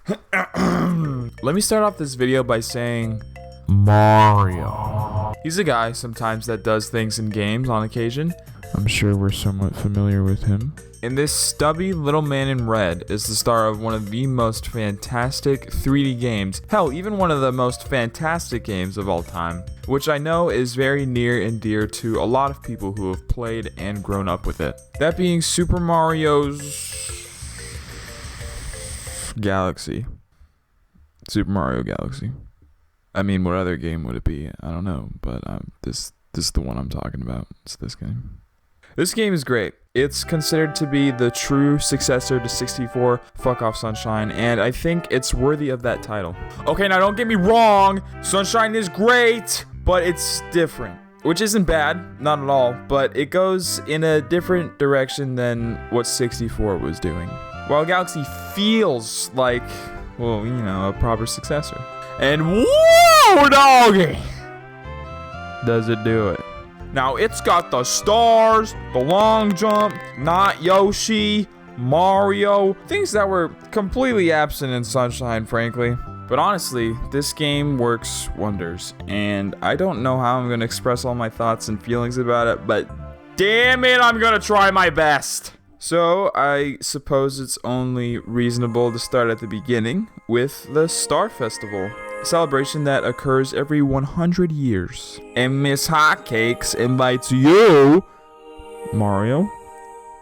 Let me start off this video by saying Mario. He's a guy sometimes that does things in games on occasion. I'm sure we're somewhat familiar with him. And this stubby little man in red is the star of one of the most fantastic 3D games. Hell, even one of the most fantastic games of all time, which I know is very near and dear to a lot of people who have played and grown up with it. That being Super Mario's Galaxy. Super Mario Galaxy. I mean, what other game would it be? I don't know, but this is the one I'm talking about. It's this game. This game is great. It's considered to be the true successor to 64, Fuck Off Sunshine, and I think it's worthy of that title. Okay, now don't get me wrong, Sunshine is great, but it's different. Which isn't bad, not at all, but it goes in a different direction than what 64 was doing. While Galaxy feels like, well, you know, a proper successor. And whoa, doggy! Does it do it? Now, it's got the stars, the long jump, not Yoshi, Mario, things that were completely absent in Sunshine, frankly. But honestly, this game works wonders, and I don't know how I'm going to express all my thoughts and feelings about it, but damn it, I'm going to try my best. So, I suppose it's only reasonable to start at the beginning with the Star Festival. A celebration that occurs every 100 years. And Miss Hotcakes invites you, Mario,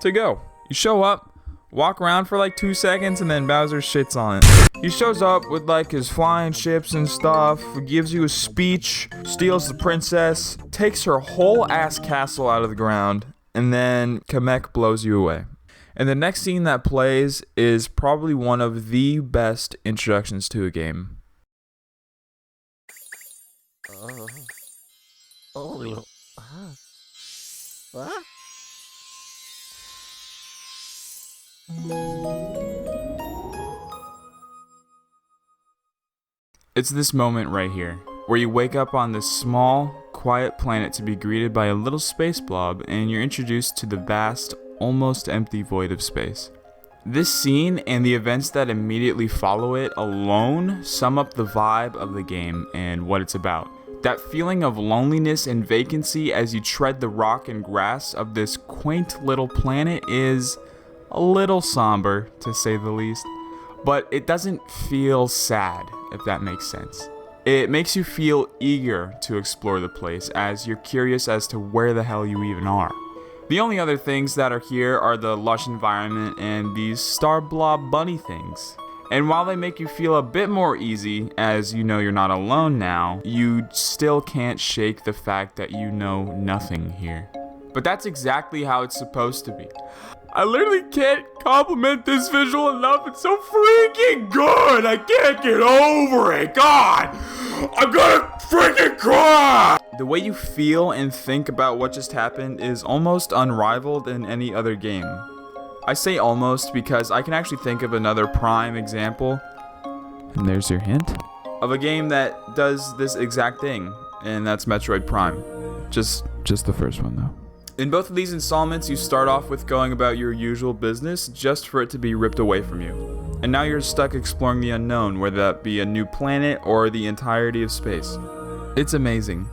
to go. You show up, walk around for like 2 seconds, and then Bowser shits on it. He shows up with like his flying ships and stuff, gives you a speech, steals the princess, takes her whole ass castle out of the ground, and then Kamek blows you away. And the next scene that plays is probably one of the best introductions to a game. It's this moment right here, where you wake up on this small, quiet planet to be greeted by a little space blob, and you're introduced to the vast, almost empty void of space. This scene and the events that immediately follow it alone sum up the vibe of the game and what it's about. That feeling of loneliness and vacancy as you tread the rock and grass of this quaint little planet is a little somber, to say the least. But it doesn't feel sad, if that makes sense. It makes you feel eager to explore the place, as you're curious as to where the hell you even are. The only other things that are here are the lush environment and these star blob bunny things. And while they make you feel a bit more easy, as you know you're not alone now, you still can't shake the fact that you know nothing here. But that's exactly how it's supposed to be. I literally can't compliment this visual enough. It's so freaking good. I can't get over it. God, I'm gonna freaking cry. The way you feel and think about what just happened is almost unrivaled in any other game. I say almost because I can actually think of another prime example, and there's your hint, of a game that does this exact thing, and that's Metroid Prime. Just the first one though. In both of these installments, you start off with going about your usual business just for it to be ripped away from you. And now you're stuck exploring the unknown, whether that be a new planet or the entirety of space. It's amazing.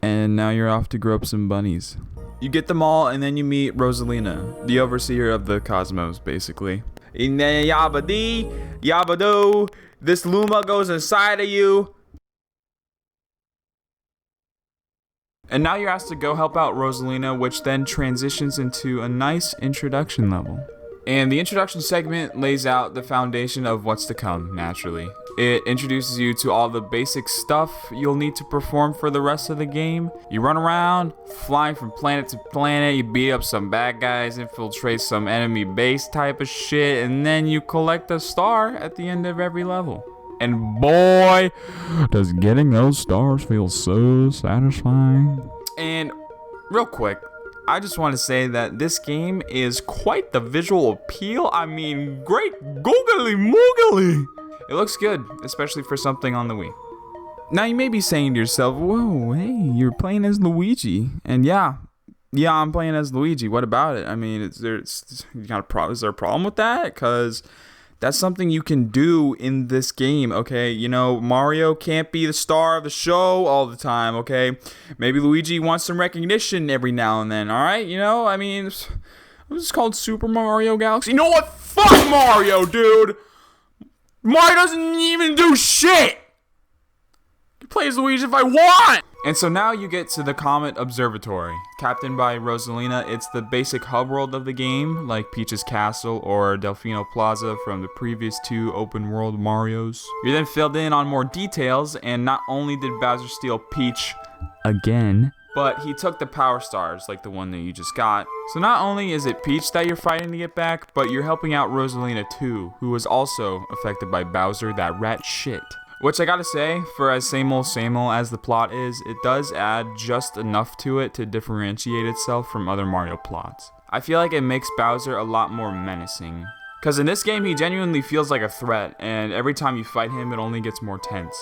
And now you're off to grow up some bunnies. You get them all, and then you meet Rosalina, the overseer of the cosmos, basically. Yabba-dee, yabba-doo, this Luma goes inside of you. And now you're asked to go help out Rosalina, which then transitions into a nice introduction level. And the introduction segment lays out the foundation of what's to come, naturally. It introduces you to all the basic stuff you'll need to perform for the rest of the game. You run around, flying from planet to planet, you beat up some bad guys, infiltrate some enemy base type of shit, and then you collect a star at the end of every level. And boy, does getting those stars feel so satisfying. And real quick, I just want to say that this game is quite the visual appeal. I mean, great googly moogly. It looks good, especially for something on the Wii. Now you may be saying to yourself, whoa, hey, you're playing as Luigi. And yeah, I'm playing as Luigi. What about it? I mean, is there a problem with that? Because That's something you can do in this game, okay? You know, Mario can't be the star of the show all the time, okay? Maybe Luigi wants some recognition every now and then, alright? You know, I mean, this is called Super Mario Galaxy. You know what? Fuck Mario, dude! Mario doesn't even do shit! He plays Luigi if I want! And so now you get to the Comet Observatory. Captained by Rosalina, it's the basic hub world of the game, like Peach's Castle or Delfino Plaza from the previous 2 open world Marios. You're then filled in on more details, and not only did Bowser steal Peach again, but he took the Power Stars, like the one that you just got. So not only is it Peach that you're fighting to get back, but you're helping out Rosalina too, who was also affected by Bowser, that rat shit. Which I gotta say, for as same old as the plot is, it does add just enough to it to differentiate itself from other Mario plots. I feel like it makes Bowser a lot more menacing. Cause in this game, he genuinely feels like a threat, and every time you fight him, it only gets more tense.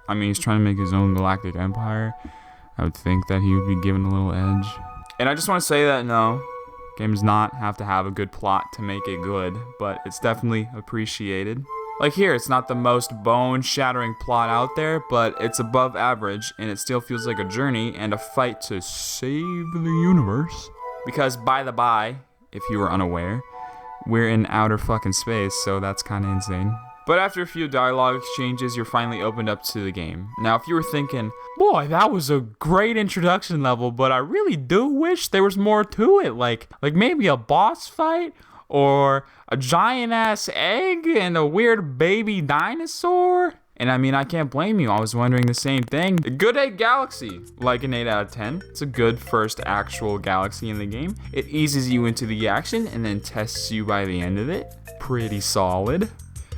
I mean, he's trying to make his own galactic empire. I would think that he would be given a little edge. And I just want to say that no, game does not have to have a good plot to make it good, but it's definitely appreciated. Like here, it's not the most bone-shattering plot out there, but it's above average, and it still feels like a journey and a fight to save the universe. Because, by the by, if you were unaware, we're in outer fucking space, so that's kinda insane. But after a few dialogue exchanges, you're finally opened up to the game. Now, if you were thinking, boy, that was a great introduction level, but I really do wish there was more to it, like maybe a boss fight, or a giant-ass egg and a weird baby dinosaur? And I mean, I can't blame you. I was wondering the same thing. A good egg galaxy, like an 8 out of 10. It's a good first actual galaxy in the game. It eases you into the action and then tests you by the end of it. Pretty solid.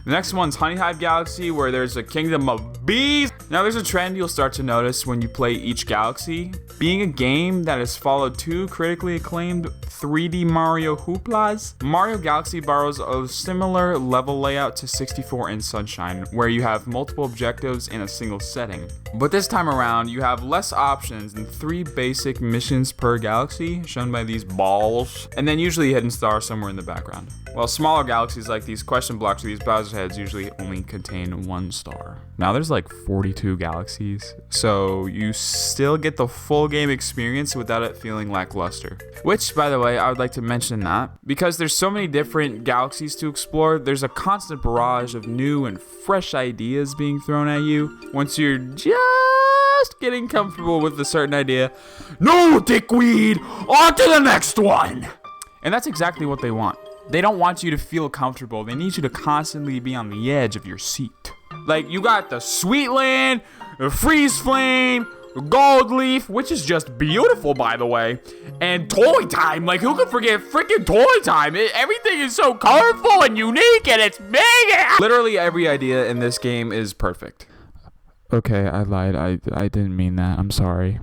The next one's Honey Hive Galaxy, where there's a kingdom of bees. Now there's a trend you'll start to notice when you play each galaxy. Being a game that has followed 2 critically acclaimed 3D Mario hooplas, Mario Galaxy borrows a similar level layout to 64 and Sunshine, where you have multiple objectives in a single setting. But this time around, you have less options and 3 basic missions per galaxy, shown by these balls, and then usually a hidden star somewhere in the background. While smaller galaxies like these question blocks or these Bowser heads usually only contain 1 star. Now there's like 42 galaxies, so you still get the full game experience without it feeling lackluster. Which, by the way, I would like to mention that, because there's so many different galaxies to explore, there's a constant barrage of new and fresh ideas being thrown at you. Once you're just getting comfortable with a certain idea, no dickweed, on to the next one! And that's exactly what they want. They don't want you to feel comfortable. They need you to constantly be on the edge of your seat. Like, you got the Sweet Land, the Freeze Flame, the Gold Leaf, which is just beautiful, by the way, and Toy Time. Like, who could forget freaking Toy Time? Everything is so colorful and unique, and it's big. Literally every idea in this game is perfect. Okay, I lied. I didn't mean that. I'm sorry.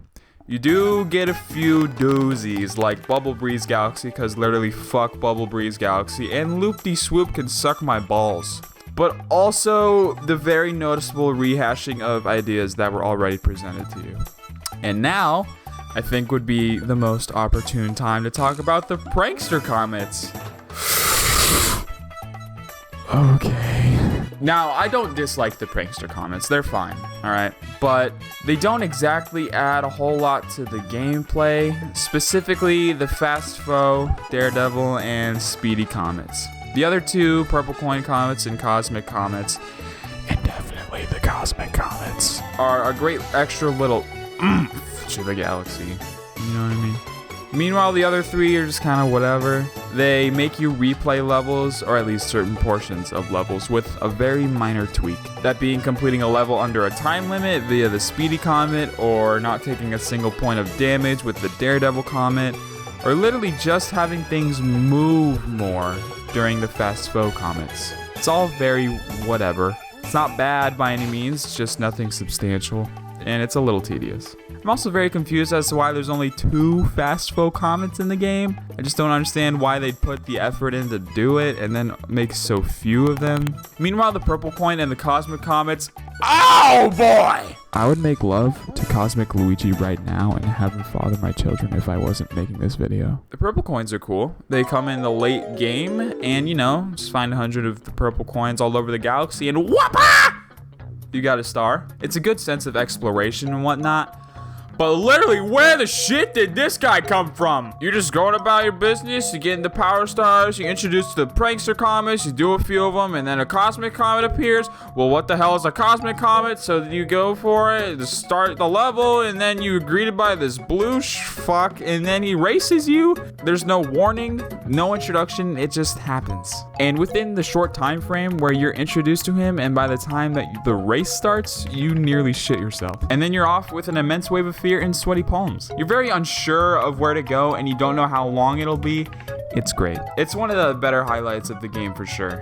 You do get a few doozies, like Bubble Breeze Galaxy, because literally fuck Bubble Breeze Galaxy, and Loop-de-Swoop can suck my balls. But also the very noticeable rehashing of ideas that were already presented to you. And now, I think would be the most opportune time to talk about the prankster comments. Okay. Now, I don't dislike the prankster comments. They're fine, alright? But they don't exactly add a whole lot to the gameplay, specifically the Fast Foe, Daredevil, and Speedy comments. The other 2, Purple Coin comments and Cosmic comments, and definitely the Cosmic comments, are a great extra little oomph to the galaxy. You know what I mean? Meanwhile, the other 3 are just kind of whatever. They make you replay levels, or at least certain portions of levels, with a very minor tweak. That being completing a level under a time limit via the Speedy Comet, or not taking a single point of damage with the Daredevil Comet, or literally just having things move more during the Fast Foe comments. It's all very whatever. It's not bad by any means, it's just nothing substantial, and it's a little tedious. I'm also very confused as to why there's only 2 Fast Foe comments in the game. I just don't understand why they'd put the effort in to do it and then make so few of them. Meanwhile, the Purple Coin and the Cosmic Comets Oh boy! I would make love to Cosmic Luigi right now and have him father my children if I wasn't making this video. The purple coins are cool. They come in the late game, and you know, just find 100 of the purple coins all over the galaxy and whoop-ah! You got a star. It's a good sense of exploration and whatnot. But literally, where the shit did this guy come from? You're just going about your business, you get into power stars, you introduce the prankster comets, you do a few of them, and then a cosmic comet appears. Well, what the hell is a cosmic comet? So you go for it to start the level, and then you're greeted by this blue fuck, and then he races you. There's no warning, no introduction, it just happens. And within the short time frame where you're introduced to him, and by the time that the race starts, you nearly shit yourself. And then you're off with an immense wave of fear and sweaty palms. You're very unsure of where to go, and you don't know how long it'll be. It's great. It's one of the better highlights of the game for sure.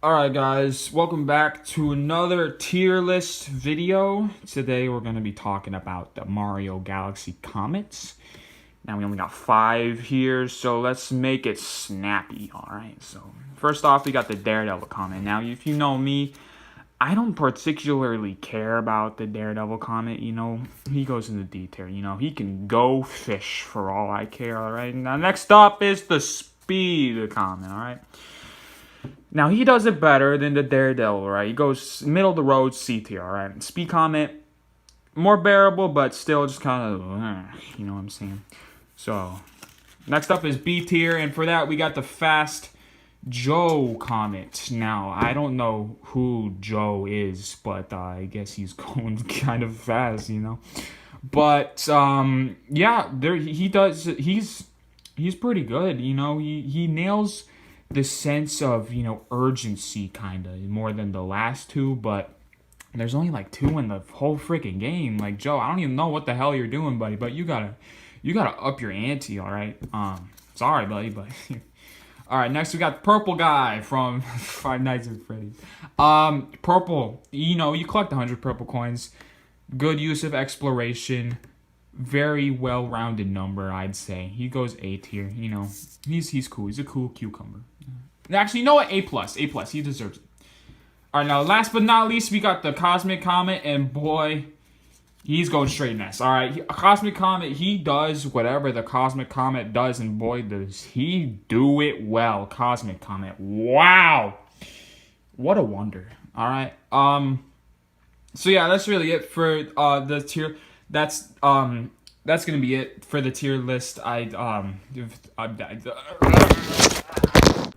Alright guys, welcome back to another tier list video. Today we're going to be talking about the Mario Galaxy Comets. Now we only got 5 here, so let's make it snappy, alright? So first off, we got the Daredevil Comet. Now if you know me, I don't particularly care about the Daredevil Comet, you know, he goes into detail, you know, he can go fish for all I care, alright? Now, next up is the Speed Comet, alright? Now, he does it better than the Daredevil, right? He goes middle of the road, C tier, alright? Speed Comet, more bearable, but still just kind of, you know what I'm saying? So, next up is B tier, and for that, we got the Fast Joe Comet. Now, I don't know who Joe is, but I guess he's going kind of fast, you know. But yeah, he's pretty good, you know. He nails the sense of, you know, urgency kind of more than the last two, but there's only like 2 in the whole freaking game. Like, Joe, I don't even know what the hell you're doing, buddy, but you gotta up your ante, all right? Sorry, buddy, but Alright, next we got the purple guy from Five Nights at Freddy's. Purple, you know, you collect 100 purple coins. Good use of exploration. Very well-rounded number, I'd say. He goes A tier, you know. He's cool. He's a cool cucumber. Actually, you know what? A+. He deserves it. Alright, now last but not least, we got the Cosmic Comet, and boy, he's going straight in S. Alright, Cosmic Comet, he does whatever the Cosmic Comet does, and boy, does he do it well. Cosmic Comet. Wow! What a wonder. Alright, so yeah, that's really it for the tier. That's gonna be it for the tier list.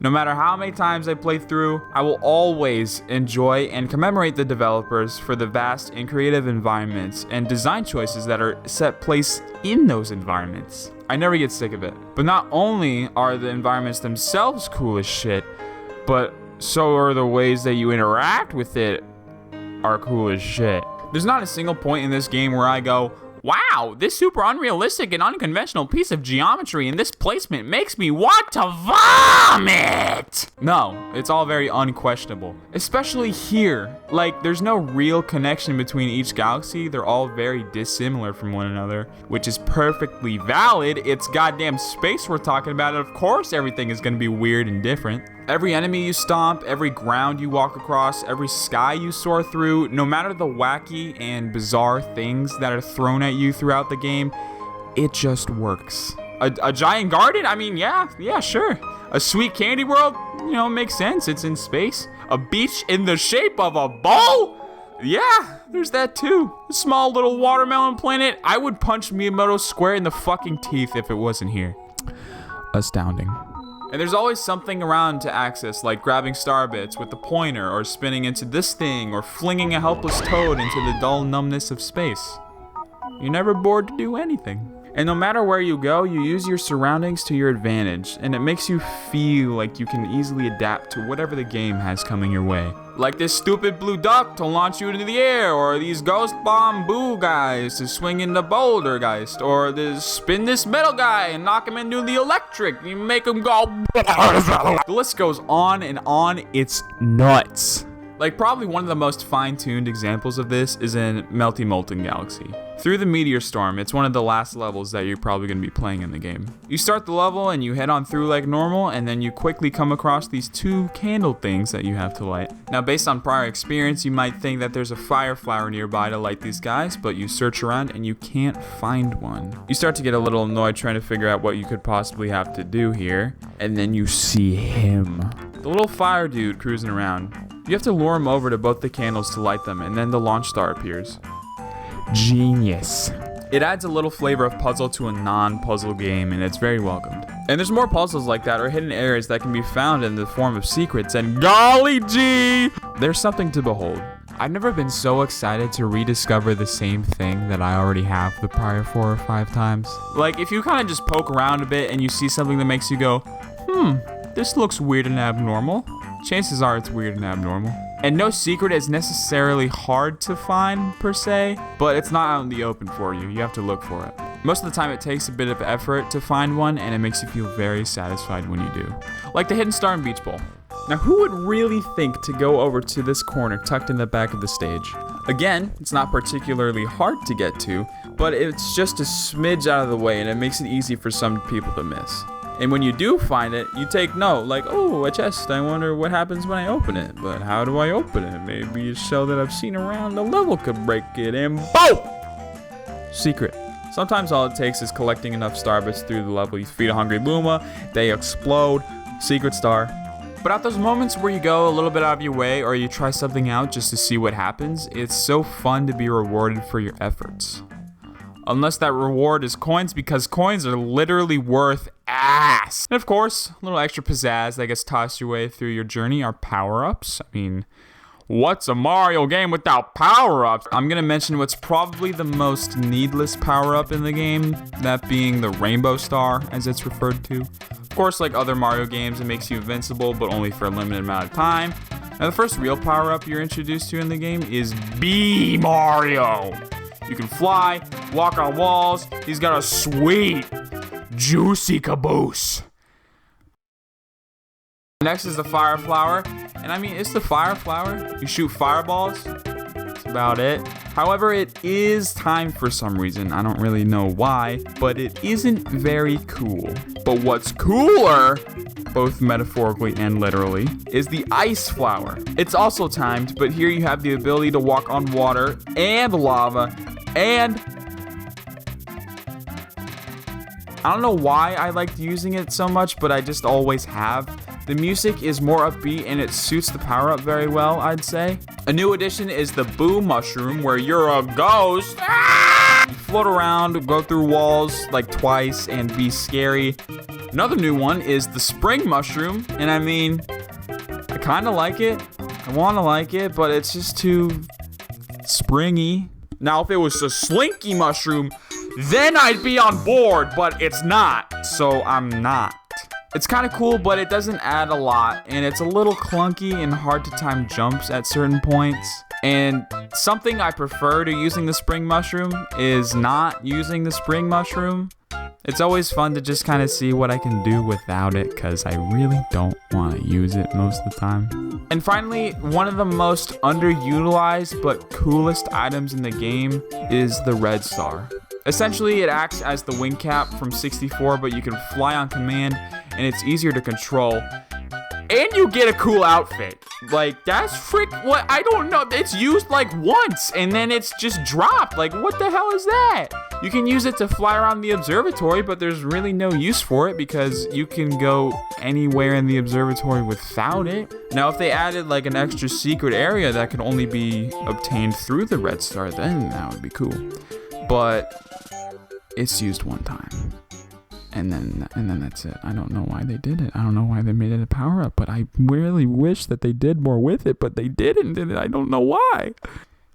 No matter how many times I play through, I will always enjoy and commemorate the developers for the vast and creative environments and design choices that are set place in those environments. I never get sick of it. But not only are the environments themselves cool as shit, but so are the ways that you interact with it are cool as shit. There's not a single point in this game where I go, wow, this super unrealistic and unconventional piece of geometry and this placement makes me want to vomit! No, it's all very unquestionable. Especially here. Like, there's no real connection between each galaxy. They're all very dissimilar from one another, which is perfectly valid. It's goddamn space we're talking about, and of course everything is gonna be weird and different. Every enemy you stomp, every ground you walk across, every sky you soar through, no matter the wacky and bizarre things that are thrown at you throughout the game, it just works. A giant garden? I mean, yeah, sure. A sweet candy world? You know, makes sense. It's in space. A beach in the shape of a bowl? Yeah, there's that too. A small little watermelon planet. I would punch Miyamoto square in the fucking teeth if it wasn't here. Astounding. And there's always something around to access, like grabbing star bits with the pointer, or spinning into this thing, or flinging a helpless toad into the dull numbness of space. You're never bored to do anything. And no matter where you go, you use your surroundings to your advantage, and it makes you feel like you can easily adapt to whatever the game has coming your way. Like this stupid blue duck to launch you into the air, or these ghost bomb boo guys to swing into Bouldergeist, or this spin this metal guy and knock him into the electric, you make him go. The list goes on and on, it's nuts. Like, probably one of the most fine-tuned examples of this is in Melty Molten Galaxy. through the meteor storm. It's one of the last levels that you're probably going to be playing in the game. You start the level and you head on through like normal, and then you quickly come across these 2 candle things that you have to light. Now, based on prior experience, you might think that there's a fire flower nearby to light these guys, but you search around and you can't find one. You start to get a little annoyed trying to figure out what you could possibly have to do here, and then you see him. The little fire dude cruising around. You have to lure him over to both the candles to light them, and then the launch star appears. Genius. It adds a little flavor of puzzle to a non-puzzle game, and it's very welcomed. And there's more puzzles like that, or hidden areas that can be found in the form of secrets, and golly gee, there's something to behold. I've never been so excited to rediscover the same thing that I already have the prior 4 or 5 times. Like, if you kind of just poke around a bit and you see something that makes you go, this looks weird and abnormal, chances are it's weird and abnormal. And no secret is necessarily hard to find per se, but it's not out in the open for you. You have to look for it. Most of the time it takes a bit of effort to find one, and it makes you feel very satisfied when you do. Like the hidden star in Beach Bowl. Now, who would really think to go over to this corner tucked in the back of the stage? Again, it's not particularly hard to get to, but it's just a smidge out of the way, and it makes it easy for some people to miss. And when you do find it, you take note, like, oh, a chest, I wonder what happens when I open it. But how do I open it? Maybe a shell that I've seen around the level could break it, and boom! Secret. Sometimes all it takes is collecting enough starbits through the level. You feed a hungry Luma, they explode, secret star. But at those moments where you go a little bit out of your way, or you try something out just to see what happens, it's so fun to be rewarded for your efforts. Unless that reward is coins, because coins are literally worth ass. And of course, a little extra pizzazz that gets tossed your way through your journey are power-ups. I mean, what's a Mario game without power-ups? I'm gonna mention what's probably the most needless power-up in the game, that being the Rainbow Star, as it's referred to. Of course, like other Mario games, it makes you invincible, but only for a limited amount of time. Now, the first real power-up you're introduced to in the game is Bee Mario. You can fly, walk on walls. He's got a sweet, juicy caboose. Next is the fire flower. And I mean, it's the fire flower. You shoot fireballs. That's about it. However, it is timed for some reason. I don't really know why, but it isn't very cool. But what's cooler, both metaphorically and literally, is the ice flower. It's also timed, but here you have the ability to walk on water and lava. And I don't know why I liked using it so much, but I just always have. The music is more upbeat and it suits the power-up very well, I'd say. A new addition is the Boo Mushroom, where you're a ghost. You float around, go through walls like twice, and be scary. Another new one is the Spring Mushroom, and I mean, I kind of like it. I want to like it, but it's just too springy. Now, if it was a Slinky Mushroom, then I'd be on board, but it's not, so I'm not. It's kind of cool, but it doesn't add a lot, and it's a little clunky and hard to time jumps at certain points. And something I prefer to using the Spring Mushroom is not using the Spring Mushroom. It's always fun to just kind of see what I can do without it, because I really don't want to use it most of the time. And finally, one of the most underutilized but coolest items in the game is the red star. Essentially, it acts as the wing cap from 64, but you can fly on command, and it's easier to control. And you get a cool outfit. Like, that's what? I don't know. It's used like once, and then it's just dropped. Like, what the hell is that? You can use it to fly around the observatory, but there's really no use for it because you can go anywhere in the observatory without it. Now, if they added like an extra secret area that could only be obtained through the red star, then that would be cool. But it's used one time. And then that's it. I don't know why they did it. I don't know why they made it a power-up, but I really wish that they did more with it, but they didn't, and I don't know why.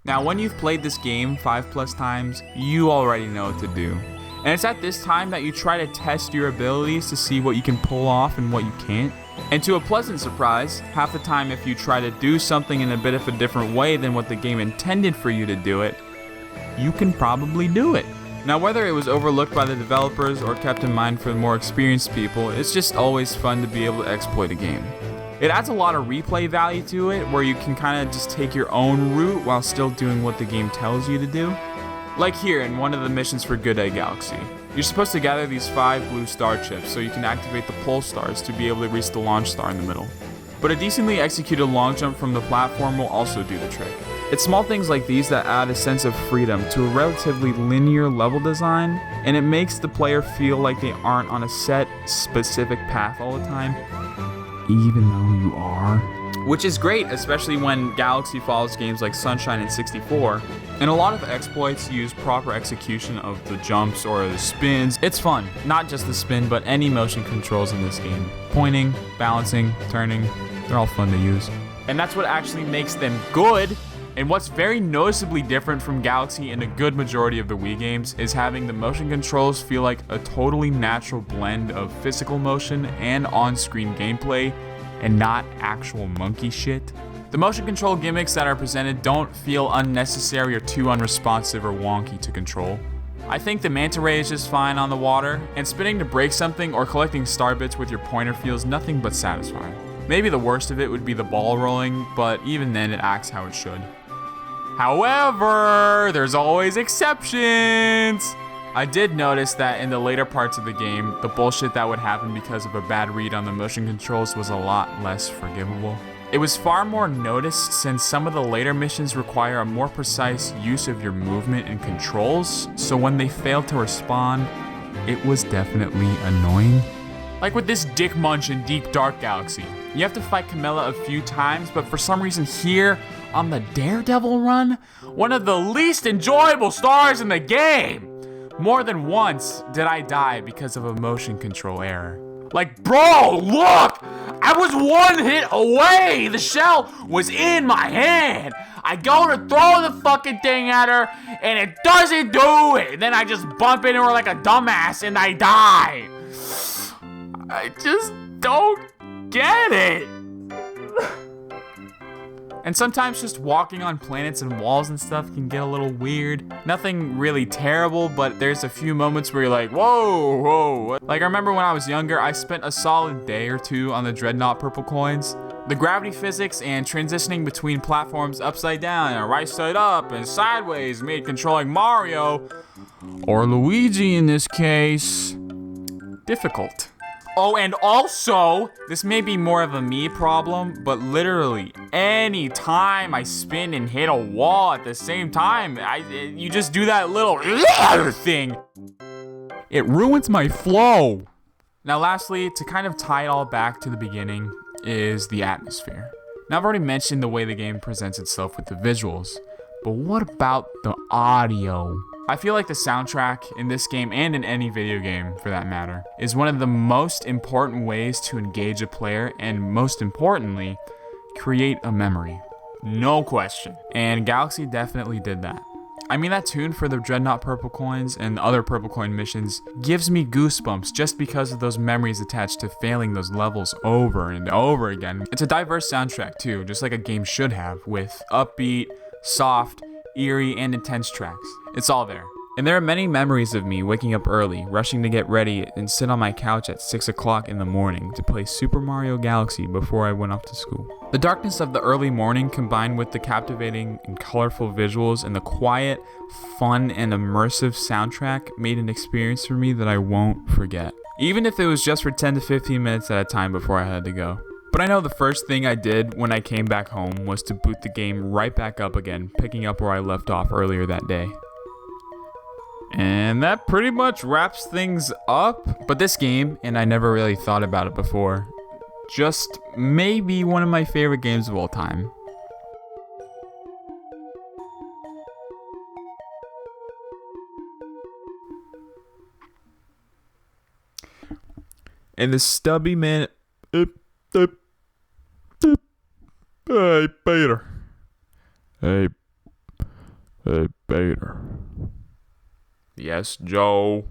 Now, when you've played this game 5+ times, you already know what to do. And it's at this time that you try to test your abilities to see what you can pull off and what you can't. And to a pleasant surprise, half the time if you try to do something in a bit of a different way than what the game intended for you to do it, you can probably do it. Now, whether it was overlooked by the developers or kept in mind for the more experienced people, it's just always fun to be able to exploit a game. It adds a lot of replay value to it, where you can kind of just take your own route while still doing what the game tells you to do. Like here in one of the missions for Good Egg Galaxy. You're supposed to gather these 5 blue star chips so you can activate the pole stars to be able to reach the launch star in the middle. But a decently executed long jump from the platform will also do the trick. It's small things like these that add a sense of freedom to a relatively linear level design, and it makes the player feel like they aren't on a set, specific path all the time, even though you are. Which is great, especially when Galaxy follows games like Sunshine and 64, and a lot of the exploits use proper execution of the jumps or the spins. It's fun, not just the spin, but any motion controls in this game. Pointing, balancing, turning, they're all fun to use. And that's what actually makes them good. And what's very noticeably different from Galaxy in a good majority of the Wii games is having the motion controls feel like a totally natural blend of physical motion and on-screen gameplay, and not actual monkey shit. The motion control gimmicks that are presented don't feel unnecessary or too unresponsive or wonky to control. I think the manta ray is just fine on the water, and spinning to break something or collecting star bits with your pointer feels nothing but satisfying. Maybe the worst of it would be the ball rolling, but even then it acts how it should. However, there's always exceptions! I did notice that in the later parts of the game, the bullshit that would happen because of a bad read on the motion controls was a lot less forgivable. It was far more noticed since some of the later missions require a more precise use of your movement and controls, so when they failed to respond, it was definitely annoying. Like with this Dick Munch in Deep Dark Galaxy. You have to fight Camilla a few times, but for some reason here, on the Daredevil run, one of the least enjoyable stars in the game! More than once did I die because of a motion control error. Like, bro, look! I was one hit away! The shell was in my hand! I go to throw the fucking thing at her, and it doesn't do it! Then I just bump into her like a dumbass, and I die! I just don't get it! And sometimes just walking on planets and walls and stuff can get a little weird. Nothing really terrible, but there's a few moments where you're like, whoa, whoa. Like I remember when I was younger, I spent a solid day or two on the Dreadnought purple coins. The gravity physics and transitioning between platforms upside down and right side up and sideways made controlling Mario, or Luigi in this case, difficult. Oh, and also, this may be more of a me problem, but literally any time I spin and hit a wall at the same time, you just do that little thing. It ruins my flow. Now lastly, to kind of tie it all back to the beginning, is the atmosphere. Now I've already mentioned the way the game presents itself with the visuals, but what about the audio? I feel like the soundtrack in this game, and in any video game for that matter, is one of the most important ways to engage a player and, most importantly, create a memory. No question. And Galaxy definitely did that. I mean, that tune for the Dreadnought purple coins and other purple coin missions gives me goosebumps just because of those memories attached to failing those levels over and over again. It's a diverse soundtrack too, just like a game should have, with upbeat, soft, eerie, and intense tracks. It's all there. And there are many memories of me waking up early, rushing to get ready, and sit on my couch at 6 o'clock in the morning to play Super Mario Galaxy before I went off to school. The darkness of the early morning combined with the captivating and colorful visuals and the quiet, fun, and immersive soundtrack made an experience for me that I won't forget. Even if it was just for 10 to 15 minutes at a time before I had to go. But I know the first thing I did when I came back home was to boot the game right back up again, picking up where I left off earlier that day. And that pretty much wraps things up. But this game, and I never really thought about it before, just may be one of my favorite games of all time. And the stubby man... Hey, Peter. Hey, Peter. Yes, Joe.